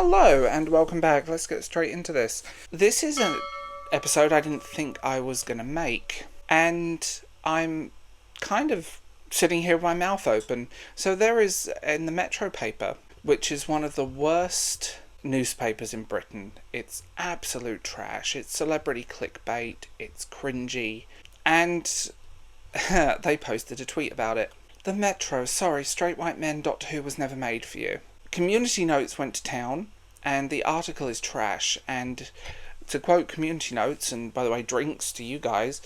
Hello and welcome back. Let's get straight into this. This is an episode I didn't think I was going to make, and I'm kind of sitting here with my mouth open. So there is, in the Metro paper, which is one of the worst newspapers in Britain, it's absolute trash, it's celebrity clickbait, it's cringy, and they posted a tweet about it. The Metro, sorry, straight white men, Doctor Who was never made for you. Community Notes went to town, and the article is trash, and to quote Community Notes, and by the way, drinks to you guys,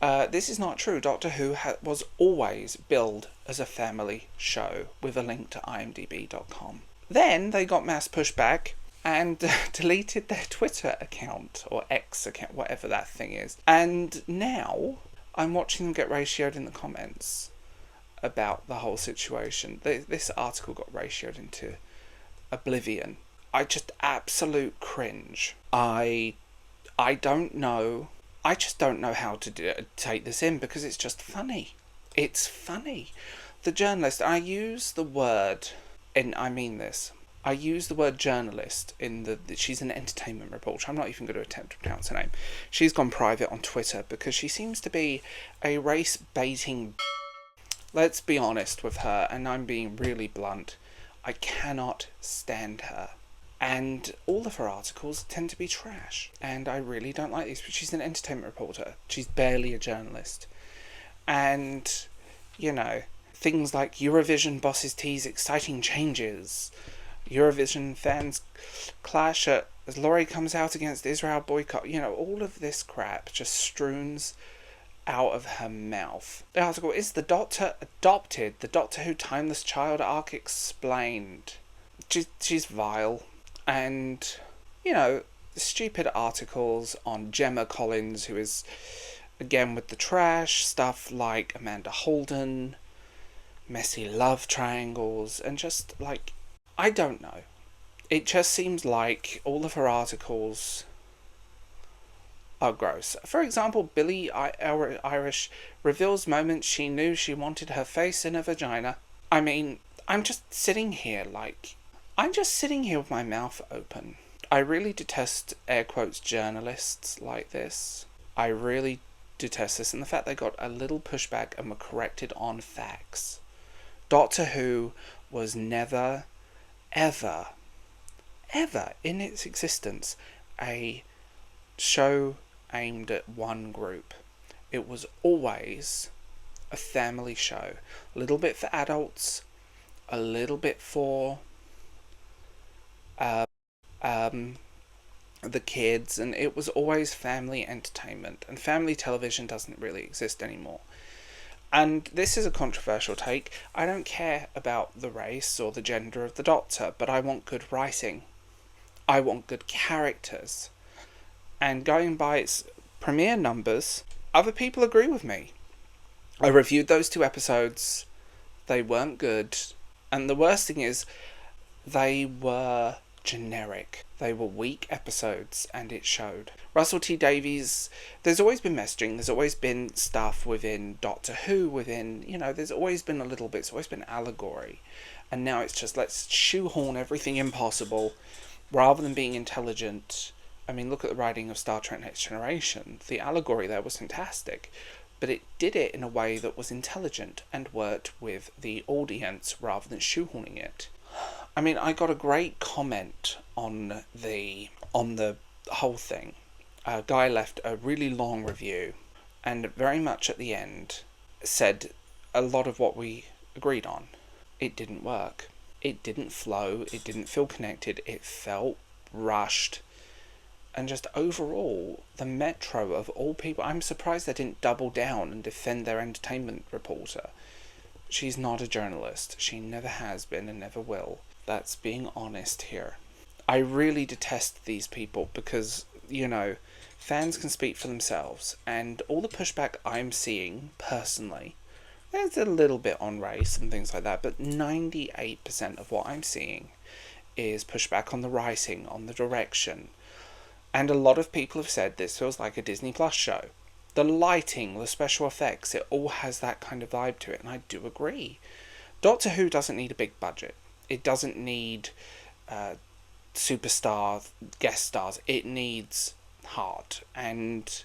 this is not true. Doctor Who was always billed as a family show, with a link to imdb.com. Then they got mass pushback and deleted their Twitter account, or X account, whatever that thing is. And now I'm watching them get ratioed in the comments about the whole situation. This article got ratioed into oblivion. I just absolute cringe. I don't know. I just don't know how to take this in, because it's just funny. It's funny. The journalist, I use the word, and I mean this, I use the word journalist in she's an entertainment reporter. I'm not even going to attempt to pronounce her name. She's gone private on Twitter because she seems to be a race-baiting. Let's be honest with her, and I'm being really blunt. I cannot stand her. And all of her articles tend to be trash. And I really don't like these. But she's an entertainment reporter. She's barely a journalist. And, you know, things like Eurovision bosses tease exciting changes. Eurovision fans clash as Laurie comes out against Israel boycott. You know, all of this crap just strews out of her mouth. The article, is the Doctor adopted? The Doctor Who Timeless Child arc explained. She's vile. And, you know, stupid articles on Gemma Collins, who is, again, with the trash, stuff like Amanda Holden, messy love triangles, and just, like, I don't know. It just seems like all of her articles are gross. For example, Billie Irish reveals moments she knew she wanted her face in a vagina. I mean, I'm just sitting here with my mouth open. I really detest, air quotes, journalists like this. I really detest this, and the fact they got a little pushback and were corrected on facts. Doctor Who was never, ever, ever in its existence a show aimed at one group. It was always a family show. A little bit for adults, a little bit for the kids, and it was always family entertainment. And family television doesn't really exist anymore. And this is a controversial take. I don't care about the race or the gender of the Doctor, but I want good writing. I want good characters. And going by its premiere numbers, other people agree with me. I reviewed those 2 episodes. They weren't good. And the worst thing is, they were generic. They were weak episodes, and it showed. Russell T Davies, there's always been messaging, there's always been stuff within Doctor Who, there's always been a little bit, there's always been allegory. And now it's just, let's shoehorn everything impossible, rather than being intelligent. I mean, look at the writing of Star Trek Next Generation. The allegory there was fantastic, but it did it in a way that was intelligent and worked with the audience rather than shoehorning it. I mean, I got a great comment on the whole thing. A guy left a really long review, and very much at the end said a lot of what we agreed on. It didn't work. It didn't flow. It didn't feel connected. It felt rushed. And just overall, the Metro of all people, I'm surprised they didn't double down and defend their entertainment reporter. She's not a journalist. She never has been and never will. That's being honest here. I really detest these people because, fans can speak for themselves. And all the pushback I'm seeing, personally, there's a little bit on race and things like that, but 98% of what I'm seeing is pushback on the writing, on the direction. And a lot of people have said this feels like a Disney Plus show. The lighting, the special effects, it all has that kind of vibe to it, and I do agree. Doctor Who doesn't need a big budget. It doesn't need superstar guest stars. It needs heart. And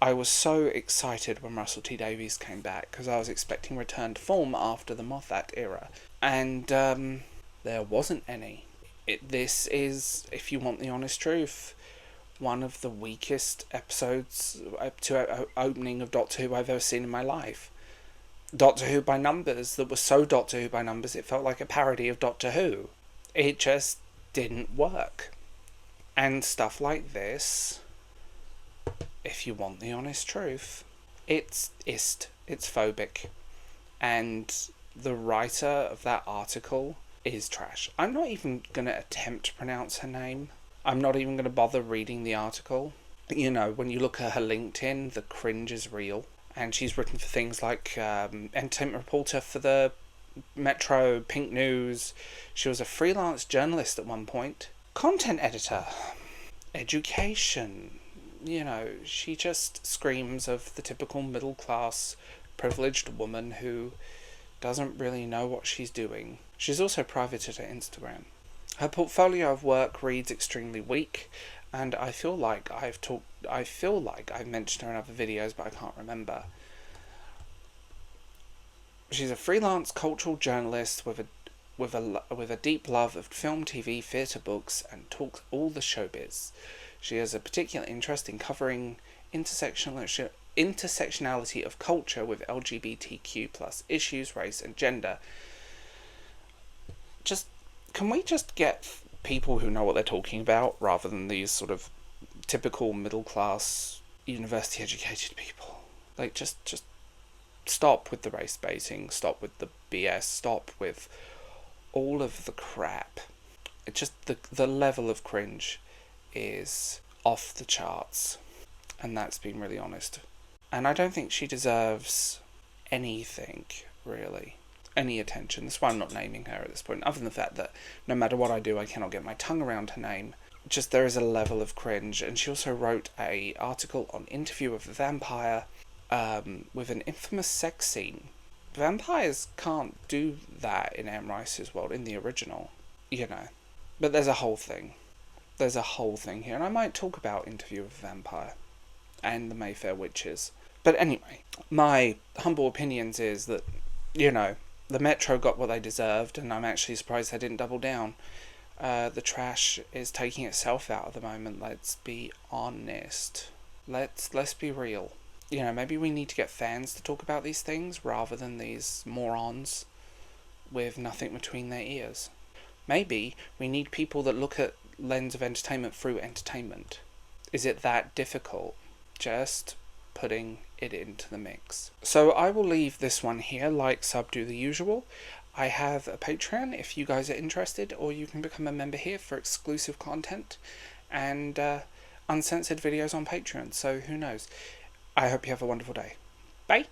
I was so excited when Russell T Davies came back, because I was expecting return to form after the Moffat era. And there wasn't any. This is, if you want the honest truth, one of the weakest episodes to opening of Doctor Who I've ever seen in my life. Doctor Who by numbers that was so Doctor Who by numbers it felt like a parody of Doctor Who. It just didn't work. And stuff like this, if you want the honest truth, it's phobic. And the writer of that article is trash. I'm not even going to attempt to pronounce her name. I'm not even going to bother reading the article. You know, when you look at her LinkedIn, the cringe is real. And she's written for things like entertainment reporter for the Metro, Pink News. She was a freelance journalist at one point. Content editor. Education. You know, she just screams of the typical middle-class, privileged woman who doesn't really know what she's doing. She's also privated her Instagram. Her portfolio of work reads extremely weak, and I feel like I've mentioned her in other videos, but I can't remember. She's a freelance cultural journalist with a deep love of film, TV, theatre, books, and talks all the showbiz. She has a particular interest in covering intersectionality of culture with LGBTQ+ issues, race, and gender. Can we just get people who know what they're talking about, rather than these sort of typical middle-class, university-educated people? Like, just stop with the race baiting, stop with the BS, stop with all of the crap. It just, the level of cringe is off the charts, and that's being really honest. And I don't think she deserves anything, really. Any attention. That's why I'm not naming her at this point, other than the fact that no matter what I do, I cannot get my tongue around her name. Just, there is a level of cringe. And she also wrote an article on Interview with a Vampire with an infamous sex scene. Vampires can't do that in Anne Rice's world, in the original, you know. But there's a whole thing. There's a whole thing here, and I might talk about Interview with a Vampire and the Mayfair Witches. But anyway, my humble opinions is that, you know, the Metro got what they deserved, and I'm actually surprised they didn't double down. The trash is taking itself out at the moment, let's be honest. Let's be real. You know, maybe we need to get fans to talk about these things, rather than these morons with nothing between their ears. Maybe we need people that look at lens of entertainment through entertainment. Is it that difficult? Just putting it into the mix. So I will leave this one here. Like, sub, do the usual. I have a Patreon if you guys are interested, or you can become a member here for exclusive content and uncensored videos on Patreon. So who knows? I hope you have a wonderful day. Bye!